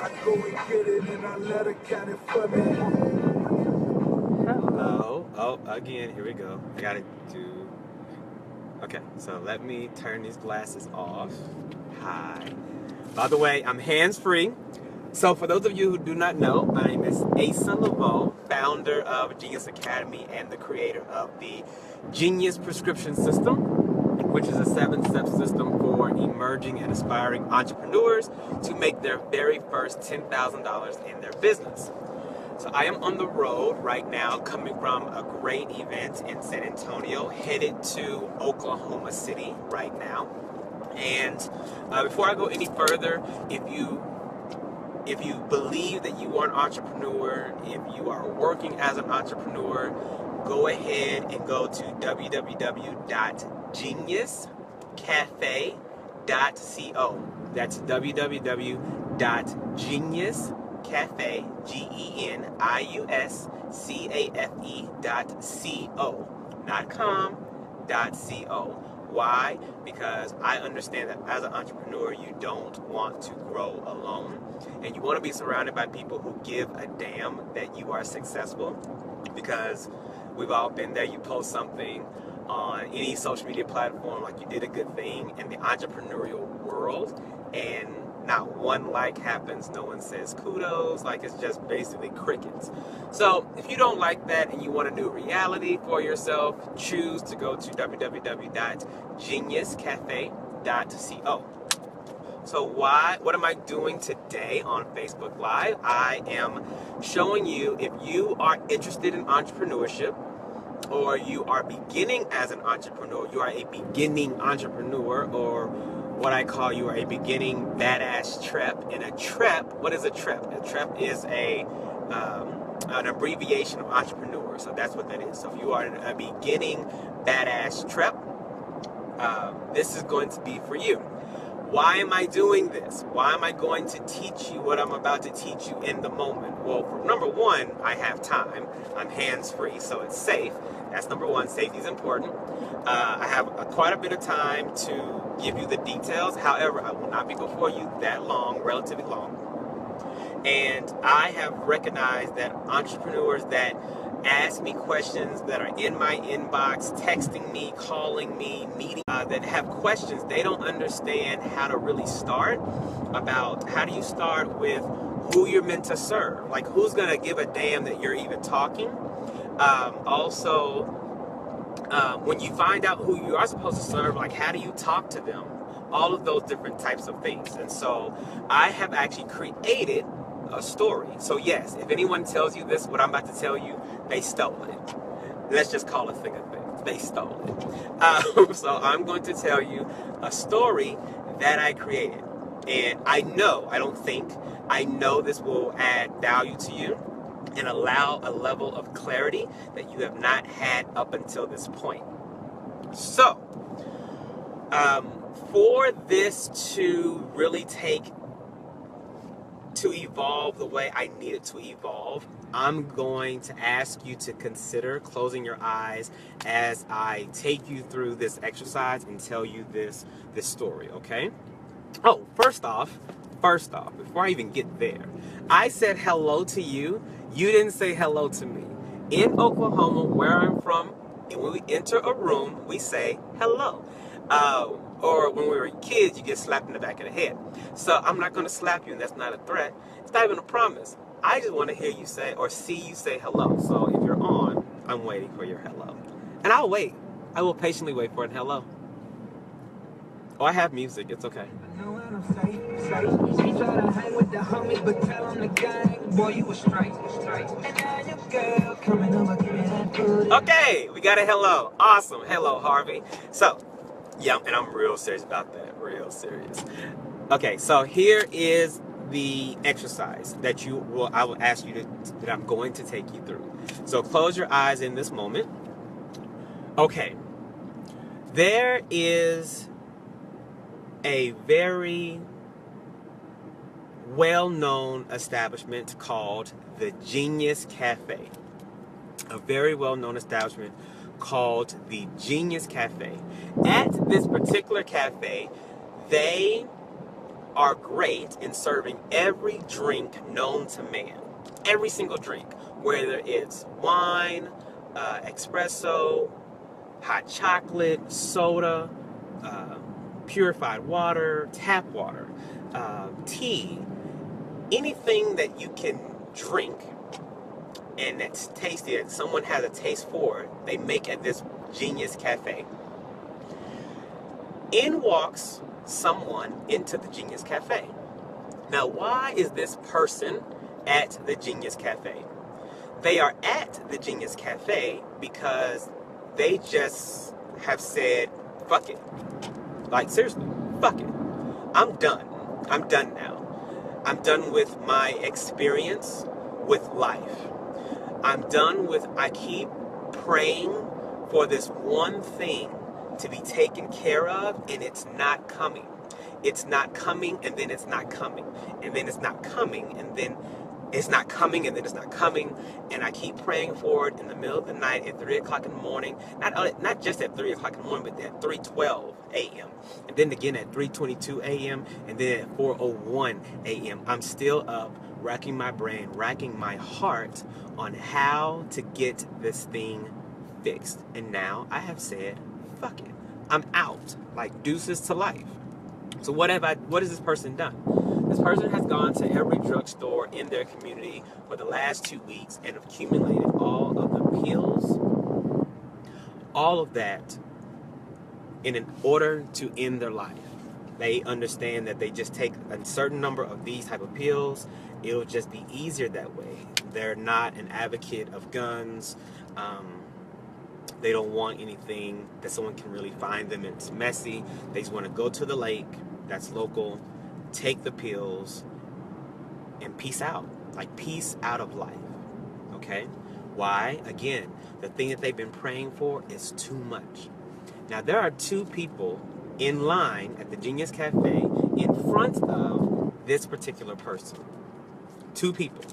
I go and get it and I let her count it for me. Hello. Oh, again, here we go. I gotta do. Okay, so let me turn these glasses off. Hi. By the way, I'm hands-free. So for those of you who do not know, my name is Asa Leveaux, founder of Genius Academy and the creator of the Genius Prescription System, which is a 7-step system for emerging and aspiring entrepreneurs to make their very first $10,000 in their business. So I am on the road right now, coming from a great event in San Antonio, headed to Oklahoma City right now. And before I go any further, if you believe that you are an entrepreneur, if you are working as an entrepreneur, go ahead and go to www.geniuscafe.co. That's www.geniuscafe.co. Why? Because I understand that as an entrepreneur, you don't want to grow alone. And you want to be surrounded by people who give a damn that you are successful. Because we've all been there. You post something on any social media platform like you did a good thing in the entrepreneurial world, and not one like happens, no one says kudos, like it's just basically crickets. So if you don't like that and you want to do reality for yourself, choose to go to www.geniuscafe.co. So what am I doing today on Facebook Live? I am showing you, if you are interested in entrepreneurship, or you are beginning as an entrepreneur, you are a beginning entrepreneur, or what I call you are a beginning badass trep. And a trep, what is a trep? A trep is an abbreviation of entrepreneur. So that's what that is. So if you are a beginning badass trep, this is going to be for you. Why am I doing this? Why am I going to teach you what I'm about to teach you in the moment? Well, for number one, I have time. I'm hands-free, so it's safe. That's number one. Safety is important. I have quite a bit of time to give you the details. However, I will not be before you that long, relatively long. And I have recognized that entrepreneurs that ask me questions, that are in my inbox, texting me, calling me, meeting, that have questions, they don't understand how to really start. About how do you start with who you're meant to serve? Like, who's going to give a damn that you're even talking? When you find out who you are supposed to serve, like, how do you talk to them? All of those different types of things. And so I have actually created a story. So yes, if anyone tells you this, what I'm about to tell you, they stole it. Let's just call a thing a thing. They stole it. So I'm going to tell you a story that I created. And I know this will add value to you and allow a level of clarity that you have not had up until this point. So, for this to really evolve the way I need it to evolve, I'm going to ask you to consider closing your eyes as I take you through this exercise and tell you this story, okay? Oh, first off, before I even get there, I said hello to you. You didn't say hello to me. In Oklahoma, where I'm from, when we enter a room, we say hello. Or when we were kids, you get slapped in the back of the head. So I'm not going to slap you, and that's not a threat. It's not even a promise. I just want to hear you say or see you say hello. So if you're on, I'm waiting for your hello. And I'll wait. I will patiently wait for a hello. Oh, I have music. It's okay. Okay, we got a hello. Awesome. Hello, Harvey. So, yeah, and I'm real serious about that. Real serious. Okay, so here is the exercise that I will ask you that I'm going to take you through. So close your eyes in this moment. Okay. There is a very well-known establishment called the Genius Cafe. A very well-known establishment called the Genius Cafe. At this particular cafe, they are great in serving every drink known to man. Every single drink, whether it's wine, espresso, hot chocolate, soda, purified water, tap water, tea, anything that you can drink and that's tasty, that someone has a taste for, they make at this Genius Cafe. In walks someone into the Genius Cafe. Now, why is this person at the Genius Cafe? They are at the Genius Cafe because they just have said, fuck it. Like, seriously, fuck it. I'm done. I'm done now. I'm done with my experience with life. I'm done with, I keep praying for this one thing to be taken care of, and it's not coming. It's not coming, and then it's not coming. And then it's not coming, and then it's not coming, and then it's not coming. And I keep praying for it in the middle of the night at 3 o'clock in the morning. Not just at 3 o'clock in the morning, but at 3:12 a.m. And then again at 3:22 a.m. And then at 4:01 a.m. I'm still up, racking my brain, racking my heart on how to get this thing fixed. And now I have said, fuck it. I'm out. Like deuces to life. So what has this person done? This person has gone to every drugstore in their community for the last 2 weeks and accumulated all of the pills, all of that, in order to end their life. They understand that they just take a certain number of these type of pills, it'll just be easier that way. They're not an advocate of guns. They don't want anything that someone can really find them. It's messy. They just want to go to the lake that's local, take the pills, and peace out. Like peace out of life. Okay? Why? Again, the thing that they've been praying for is too much. Now, there are 2 people in line at the Genius Cafe in front of this particular person. 2 people.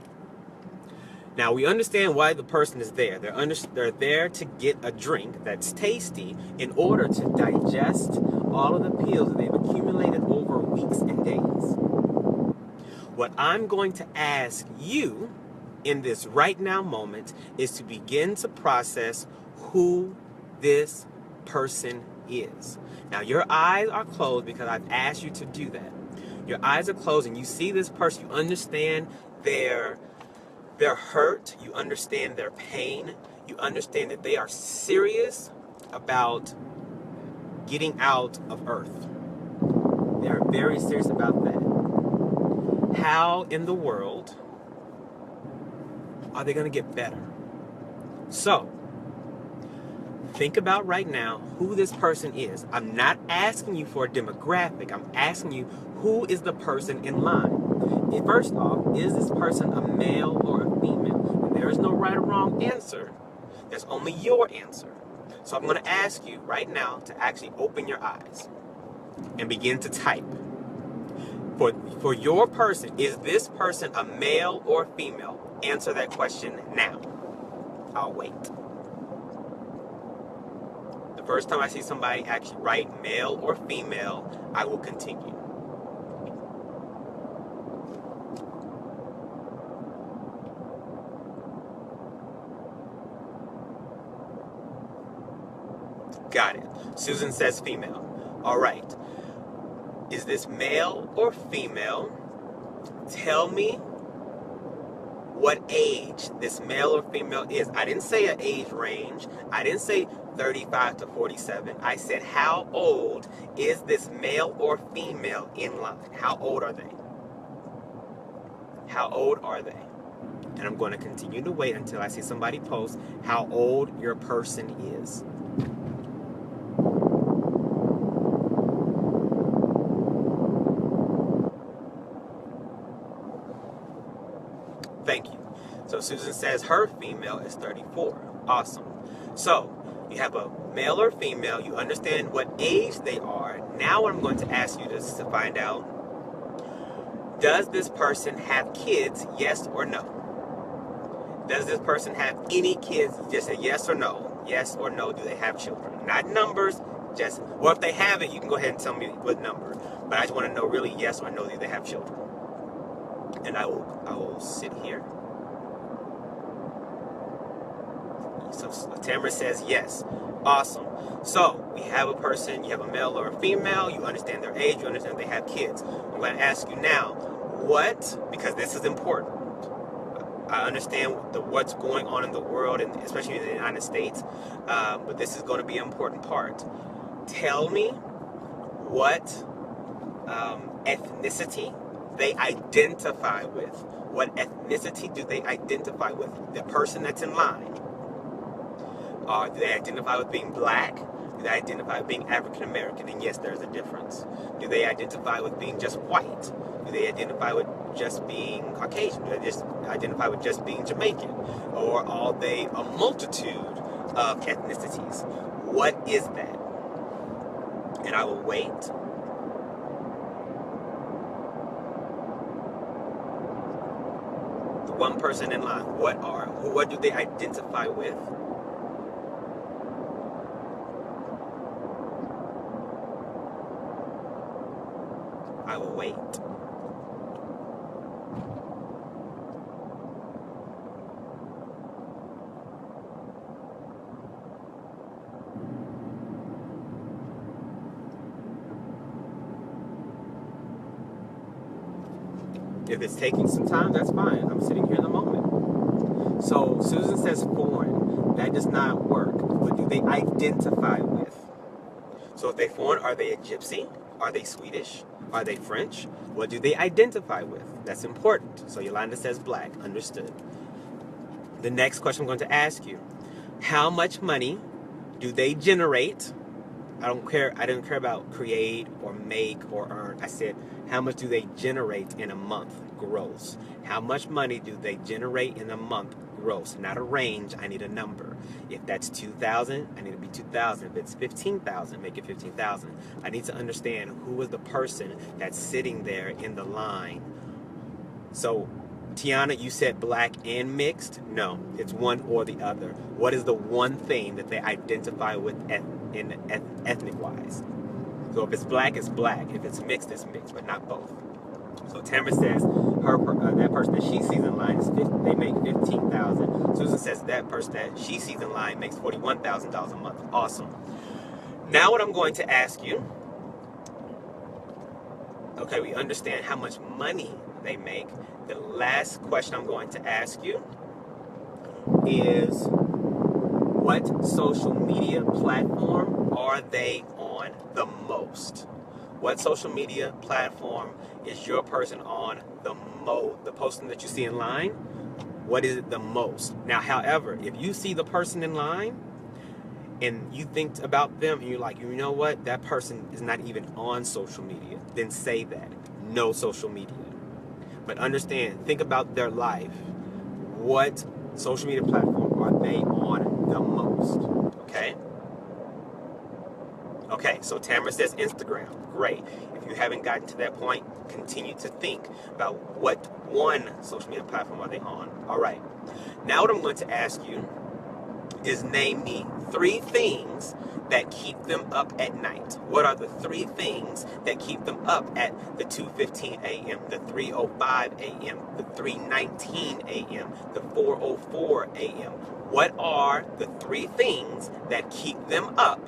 Now, we understand why the person is there. They're there to get a drink that's tasty in order to digest all of the pills that they've accumulated over weeks and days. What I'm going to ask you in this right now moment is to begin to process who this person is. Now, your eyes are closed because I've asked you to do that. Your eyes are closed and you see this person. You understand their hurt. You understand their pain. You understand that they are serious about getting out of earth. They are very serious about that. How in the world are they going to get better? So, think about right now who this person is. I'm not asking you for a demographic. I'm asking you, who is the person in line? First off, is this person a male or a female? And there is no right or wrong answer. There's only your answer. So I'm going to ask you right now to actually open your eyes and begin to type. For your person, is this person a male or female? Answer that question now. I'll wait. The first time I see somebody actually write male or female, I will continue. Got it. Susan says female. All right. Is this male or female? Tell me what age this male or female is. I didn't say an age range. I didn't say 35 to 47. I said, how old is this male or female in line? How old are they? How old are they? And I'm going to continue to wait until I see somebody post how old your person is. Thank you. So Susan says her female is 34. Awesome. So you have a male or female. You understand what age they are. Now what I'm going to ask you to find out, does this person have kids, yes or no? Does this person have any kids? Just a yes or no. Yes or no. Do they have children? Not numbers. Just, or if they have it, you can go ahead and tell me what number. But I just want to know really yes or no, do they have children? And I will sit here. So Tamara says yes. Awesome. So we have a person, you have a male or a female, you understand their age, you understand they have kids. I'm going to ask you now, because this is important. I understand what's going on in the world, and especially in the United States, but this is going to be an important part. Tell me what ethnicity they identify with. What ethnicity do they identify with? The person that's in line. Do they identify with being black? Do they identify with being African American? And yes, there's a difference. Do they identify with being just white? Do they identify with just being Caucasian? Do they just identify with just being Jamaican? Or are they a multitude of ethnicities? What is that? And I will wait. The one person in line, what do they identify with? I will wait. If it's taking some time, that's fine. I'm sitting here in the moment. So Susan says foreign. That does not work. What do they identify with? So if they're foreign, are they a gypsy? Are they Swedish? Are they French? What do they identify with? That's important. So Yolanda says black. Understood. The next question I'm going to ask you. How much money do they generate? I didn't care about create or make or earn. I said, how much do they generate in a month gross? How much money do they generate in a month gross? Not a range, I need a number. If that's 2,000, I need to be 2,000. If it's 15,000, make it 15,000. I need to understand who is the person that's sitting there in the line. So, Tiana, you said black and mixed? No, it's one or the other. What is the one thing that they identify with ethnic-wise? So if it's black, it's black. If it's mixed, but not both. So Tamara says that person that she sees in line they make 15,000. Susan says that person that she sees in line makes $41,000 a month. Awesome. Now what I'm going to ask you. Okay, we understand how much money they make. The last question I'm going to ask you is, what social media platform are they on the most? What social media platform is your person on the most? The posting that you see in line, what is it the most? Now, however, if you see the person in line and you think about them and you're like, you know what, that person is not even on social media, then say that. No social media. But understand, think about their life. What social media platform are they on the most? Okay? Okay, so Tamara says Instagram. Great. If you haven't gotten to that point, continue to think about what one social media platform are they on. All right. Now what I'm going to ask you is name me 3 things that keep them up at night. What are the 3 things that keep them up at the 2:15 a.m., the 3:05 a.m., the 3:19 a.m., the 4:04 a.m.? What are the 3 things that keep them up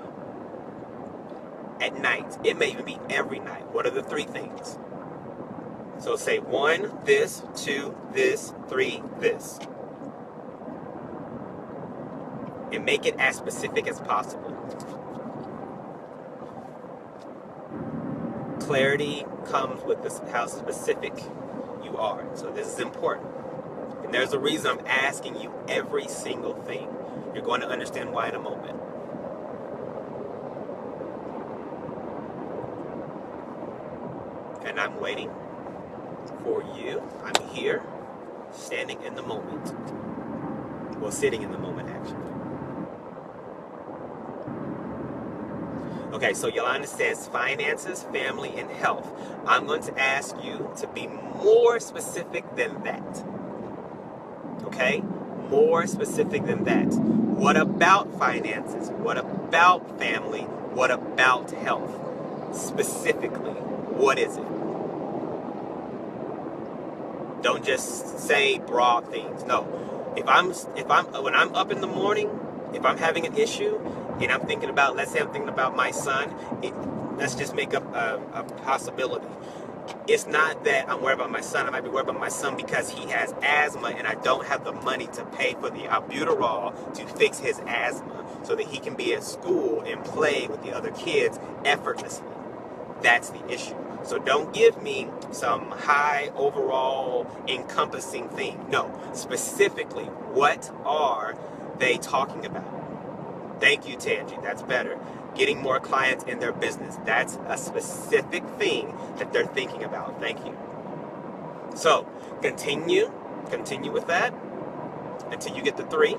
at night? It may even be every night. What are the 3 things? So say 1, this, 2, this, 3, this. And make it as specific as possible. Clarity comes with this, how specific you are. So this is important. And there's a reason I'm asking you every single thing. You're going to understand why in a moment. And I'm waiting for you. I'm here, standing in the moment. Well, sitting in the moment, actually. Okay, so Yolanda says finances, family, and health. I'm going to ask you to be more specific than that. Okay? More specific than that. What about finances? What about family? What about health? Specifically. What is it? Don't just say broad things. No. When I'm up in the morning, if I'm having an issue and I'm thinking about, let's say I'm thinking about my son, let's just make up a possibility. It's not that I'm worried about my son. I might be worried about my son because he has asthma and I don't have the money to pay for the albuterol to fix his asthma so that he can be at school and play with the other kids effortlessly. That's the issue. So don't give me some high overall encompassing thing. No, specifically, what are they talking about? Thank you, Tangi. That's better. Getting more clients in their business. That's a specific thing that they're thinking about. Thank you. So continue with that until you get to 3.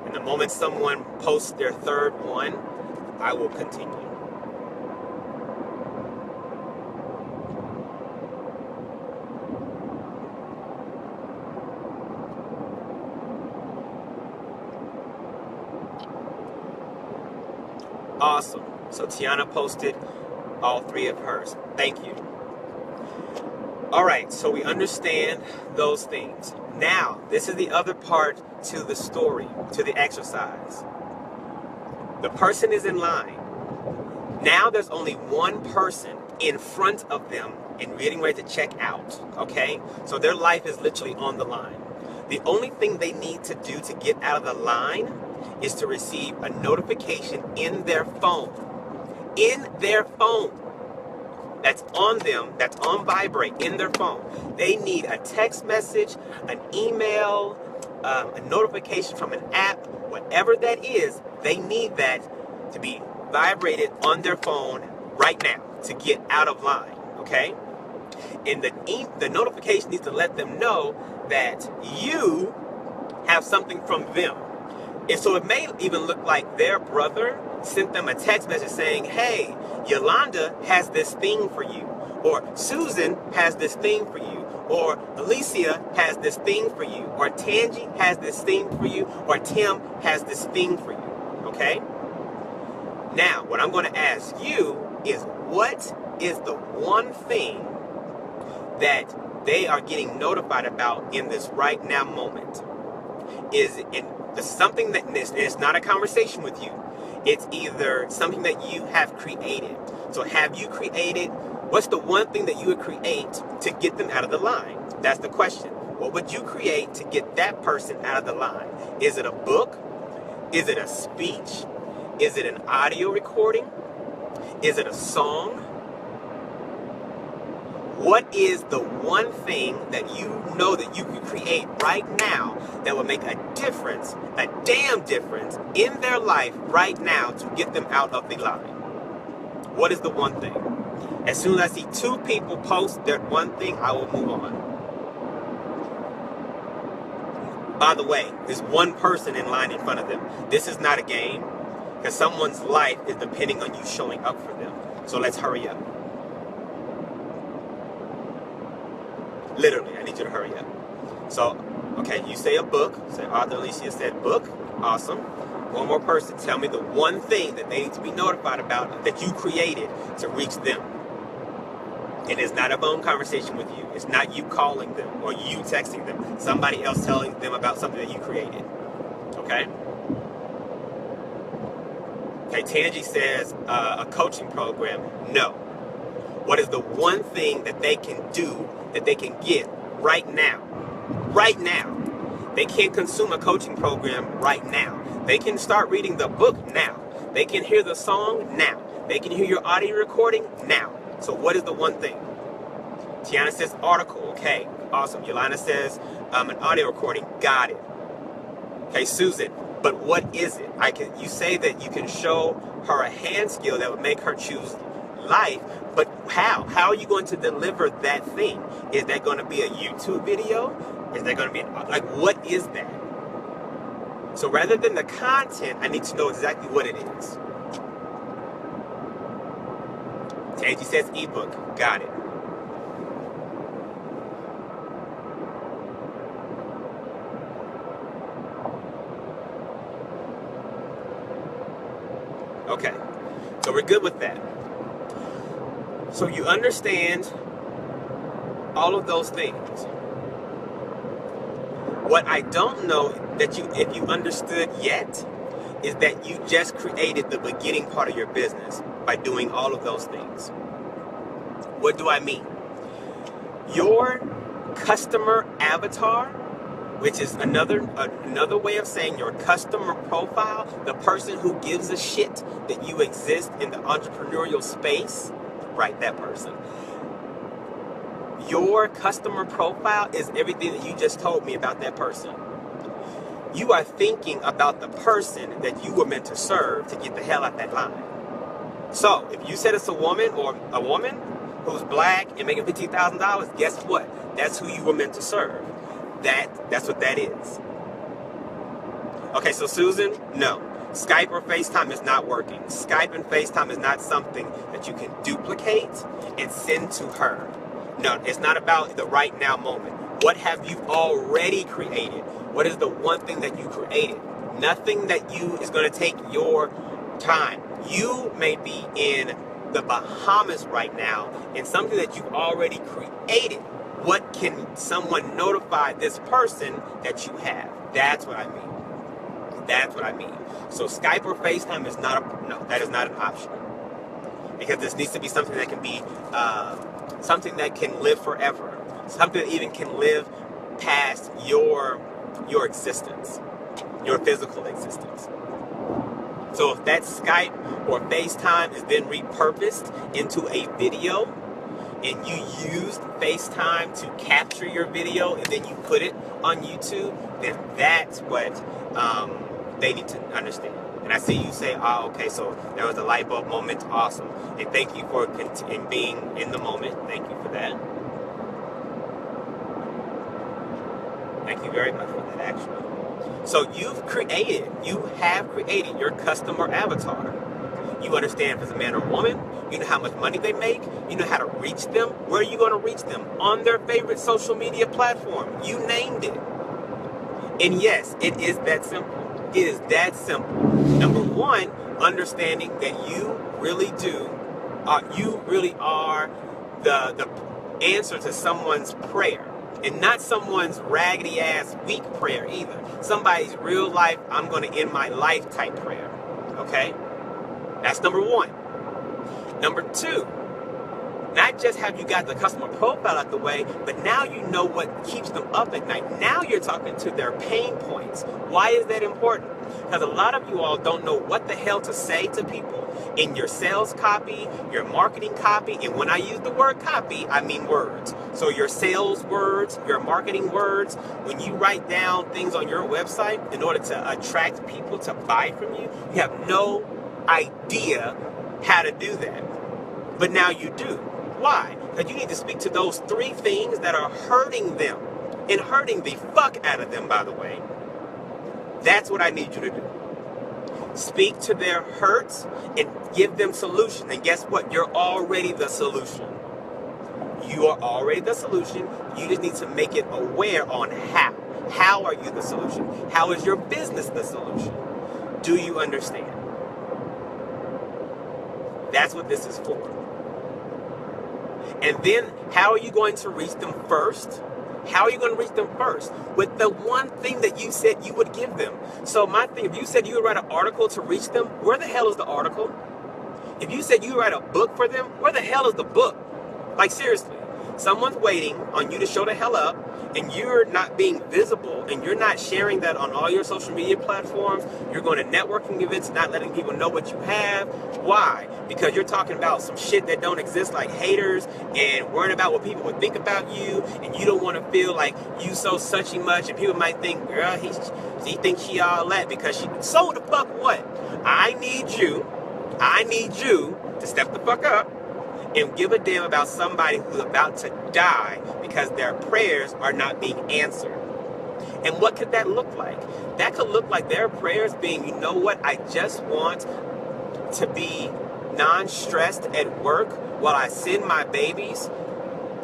And the moment someone posts their 3rd one, I will continue. Awesome. So Tiana posted all 3 of hers. Thank you. All right, so we understand those things. Now, this is the other part to the story, to the exercise. The person is in line. Now there's only one person in front of them and getting ready to check out, okay? So their life is literally on the line. The only thing they need to do to get out of the line is to receive a notification in their phone. In their phone. That's on them, that's on vibrate in their phone. They need a text message, an email, a notification from an app, whatever that is, they need that to be vibrated on their phone right now to get out of line, okay? And the notification needs to let them know that you have something from them. And so it may even look like their brother sent them a text message saying, hey, Yolanda has this thing for you, or Susan has this thing for you, or Alicia has this thing for you, or Tangi has this thing for you, or Tim has this thing for you, okay? Now, what I'm going to ask you is, what is the one thing that they are getting notified about in this right now moment? Is it something that is not a conversation with you? It's either something that you have created. So have you created, what's the one thing that you would create to get them out of the line? That's the question. What would you create to get that person out of the line? Is it a book? Is it a speech? Is it an audio recording? Is it a song? What is the one thing that you know that you can create right now that will make a difference, a damn difference in their life right now to get them out of the line? What is the one thing? As soon as I see 2 people post that one thing, I will move on. By the way, there's one person in line in front of them. This is not a game, because someone's life is depending on you showing up for them. So let's hurry up. Literally, I need you to hurry up. So, okay, you say a book. Say Arthur Alicia said book. Awesome. One more person. Tell me the one thing that they need to be notified about that you created to reach them. It is not a phone conversation with you. It's not you calling them or you texting them. Somebody else telling them about something that you created. Okay? Okay, Tangi says a coaching program. No. What is the one thing that they can do, that they can get right now? Right now. They can't consume a coaching program right now. They can start reading the book now. They can hear the song now. They can hear your audio recording now. So what is the one thing? Tiana says article. Okay, awesome. Yolanda says an audio recording. Got it. Okay, Susan, but what is it? You say that you can show her a hand skill that would make her choose life, but how? How are you going to deliver that thing? Is that going to be a YouTube video? Is that going to be, like, what is that? So rather than the content, I need to know exactly what it is. Tangi says ebook. Got it. Okay, so we're good with that. So you understand all of those things. What I don't know that if you understood yet, is that you just created the beginning part of your business by doing all of those things. What do I mean? Your customer avatar, which is another way of saying your customer profile, the person who gives a shit that you exist in the entrepreneurial space, right, that person. Your customer profile is everything that you just told me about that person. You are thinking about the person that you were meant to serve to get the hell out that line. So, if you said it's a woman or a woman who's black and making $15,000, guess what? That's who you were meant to serve. That's what that is. Okay, so Susan, no. Skype or FaceTime is not working. Skype and FaceTime is not something that you can duplicate and send to her. No, it's not about the right now moment. What have you already created? What is the one thing that you created? Nothing that is going to take your time. You may be in the Bahamas right now in something that you've already created. What can someone notify this person that you have? That's what I mean. That's what I mean. So Skype or FaceTime is that is not an option. Because this needs to be something that can be, something that can live forever. Something that even can live past your existence, your physical existence. So if that Skype or FaceTime is then repurposed into a video, and you used FaceTime to capture your video and then you put it on YouTube, then that's what they need to understand. And I see you say, oh, okay, so there was a light bulb moment. Awesome. And thank you for being in the moment. Thank you for that. Thank you very much for that, actually. So you have created your customer avatar. You understand if it's a man or woman. You know how much money they make. You know how to reach them. Where are you going to reach them? On their favorite social media platform. You named it. And yes, it is that simple. It is that simple. Number one, understanding that you really are the answer to someone's prayer. And not someone's raggedy ass weak prayer either. Somebody's real life, I'm going to end my life type prayer. Okay? That's number one. Number two, not just have you got the customer profile out the way, but now you know what keeps them up at night. Now you're talking to their pain points. Why is that important? Because a lot of you all don't know what the hell to say to people in your sales copy, your marketing copy, and when I use the word copy, I mean words. So your sales words, your marketing words, when you write down things on your website in order to attract people to buy from you, you have no idea how to do that. But now you do. Why? Because you need to speak to those three things that are hurting them, and hurting the fuck out of them, by the way. That's what I need you to do. Speak to their hurts and give them solutions. And guess what? You're already the solution. You are already the solution. You just need to make it aware on how. How are you the solution? How is your business the solution? Do you understand? That's what this is for. And then, how are you going to reach them first? How are you going to reach them first? With the one thing that you said you would give them. So my thing, if you said you would write an article to reach them, where the hell is the article? If you said you would write a book for them, where the hell is the book? Like, seriously. Someone's waiting on you to show the hell up, and you're not being visible, and you're not sharing that on all your social media platforms. You're going to networking events, not letting people know what you have. Why? Because you're talking about some shit that don't exist, like haters, and worrying about what people would think about you, and you don't want to feel like you so suchy much, and people might think, girl, he thinks she all that because she... So the fuck what? I need you to step the fuck up and give a damn about somebody who's about to die because their prayers are not being answered. And what could that look like? That could look like their prayers being, you know what, I just want to be non-stressed at work while I send my babies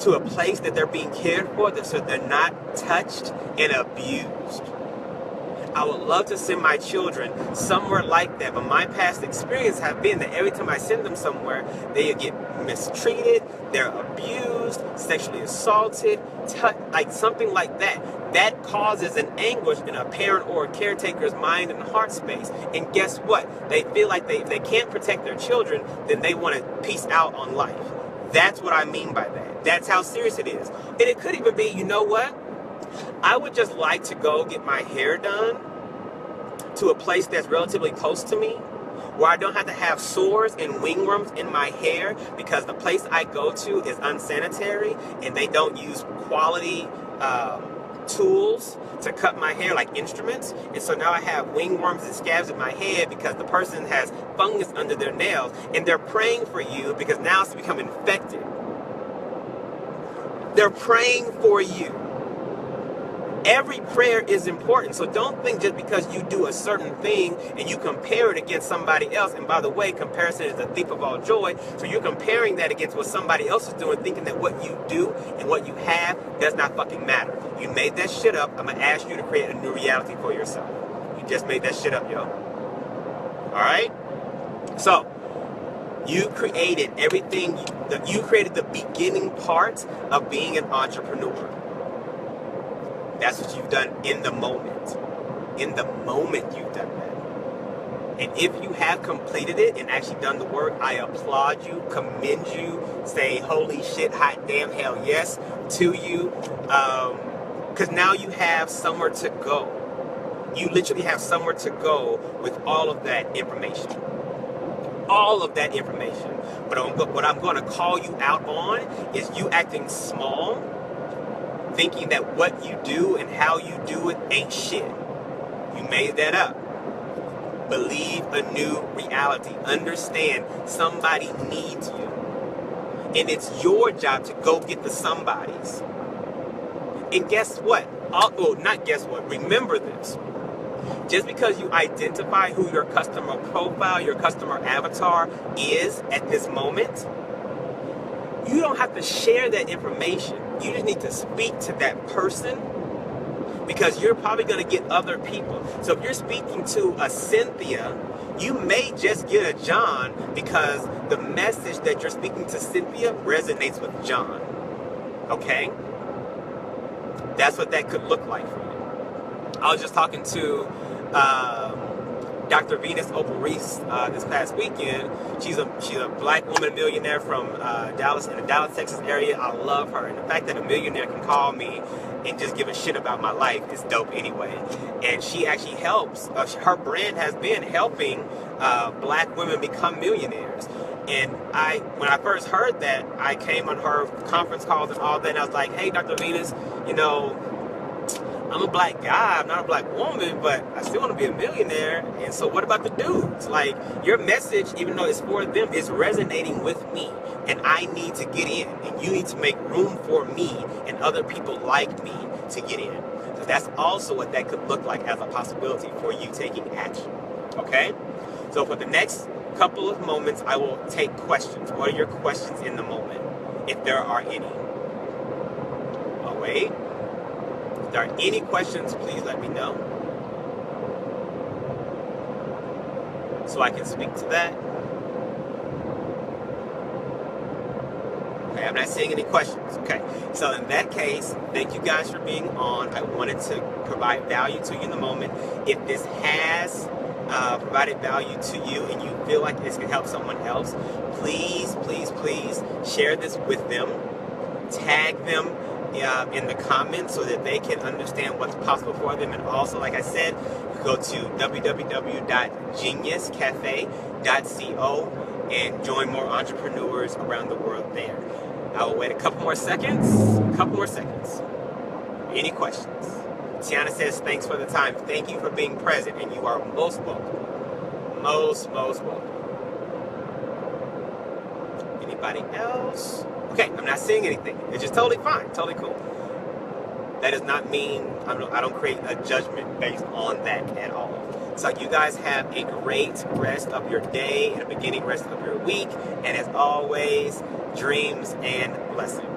to a place that they're being cared for so they're not touched and abused. I would love to send my children somewhere like that, but my past experience have been that every time I send them somewhere, they get mistreated, they're abused, sexually assaulted, like something like that. That causes an anguish in a parent or a caretaker's mind and heart space. And guess what? They feel like if they can't protect their children, then they want to peace out on life. That's what I mean by that. That's how serious it is. And it could even be, you know what? I would just like to go get my hair done to a place that's relatively close to me, where I don't have to have sores and wingworms in my hair because the place I go to is unsanitary and they don't use quality tools to cut my hair, like instruments. And so now I have wingworms and scabs in my head because the person has fungus under their nails, and they're praying for you because now it's become infected. They're praying for you. Every prayer is important, so don't think just because you do a certain thing and you compare it against somebody else, and by the way, comparison is the thief of all joy, so you're comparing that against what somebody else is doing, thinking that what you do and what you have does not fucking matter. You made that shit up. I'm going to ask you to create a new reality for yourself. You just made that shit up, yo. Alright? So, you created everything, you created the beginning part of being an entrepreneur. That's what you've done in the moment. In the moment you've done that. And if you have completed it and actually done the work, I applaud you, commend you, say holy shit, hot damn, hell yes to you. Because now you have somewhere to go. You literally have somewhere to go with all of that information. All of that information. But what I'm going to call you out on is you acting small, thinking that what you do and how you do it ain't shit. You made that up. Believe a new reality. Understand somebody needs you. And it's your job to go get the somebodies. And guess what? Not guess what. Remember this. Just because you identify who your customer profile, your customer avatar is at this moment, you don't have to share that information. You just need to speak to that person, because you're probably going to get other people. So if you're speaking to a Cynthia, you may just get a John because the message that you're speaking to Cynthia resonates with John. Okay? That's what that could look like for you. I was just talking to Dr. Venus Reese this past weekend. She's a black woman millionaire from Dallas, in the Dallas, Texas area. I love her. And the fact that a millionaire can call me and just give a shit about my life is dope anyway. And she actually helps, her brand has been helping black women become millionaires. And when I first heard that, I came on her conference calls and all that, and I was like, hey, Dr. Venus, you know, I'm a black guy, I'm not a black woman, but I still want to be a millionaire. And so what about the dudes? Like, your message, even though it's for them, is resonating with me. And I need to get in. And you need to make room for me and other people like me to get in. So that's also what that could look like as a possibility for you taking action. Okay? So for the next couple of moments, I will take questions. What are your questions in the moment, if there are any? Oh, wait. If there are any questions, please let me know, so I can speak to that. Okay, I'm not seeing any questions. Okay, so in that case, thank you guys for being on. I wanted to provide value to you in the moment. If this has provided value to you and you feel like this can help someone else, please, please, please share this with them. Tag them in the comments so that they can understand what's possible for them. And also, like I said, go to www.geniuscafe.co and join more entrepreneurs around the world there. I will wait a couple more seconds. Any questions? Tiana says, thanks for the time. Thank you for being present, and you are most welcome. Most welcome. Anybody else? Okay, I'm not seeing anything. It's just totally fine, totally cool. That does not mean I don't create a judgment based on that at all. So you guys have a great rest of your day and a beginning rest of your week. And as always, dreams and blessings.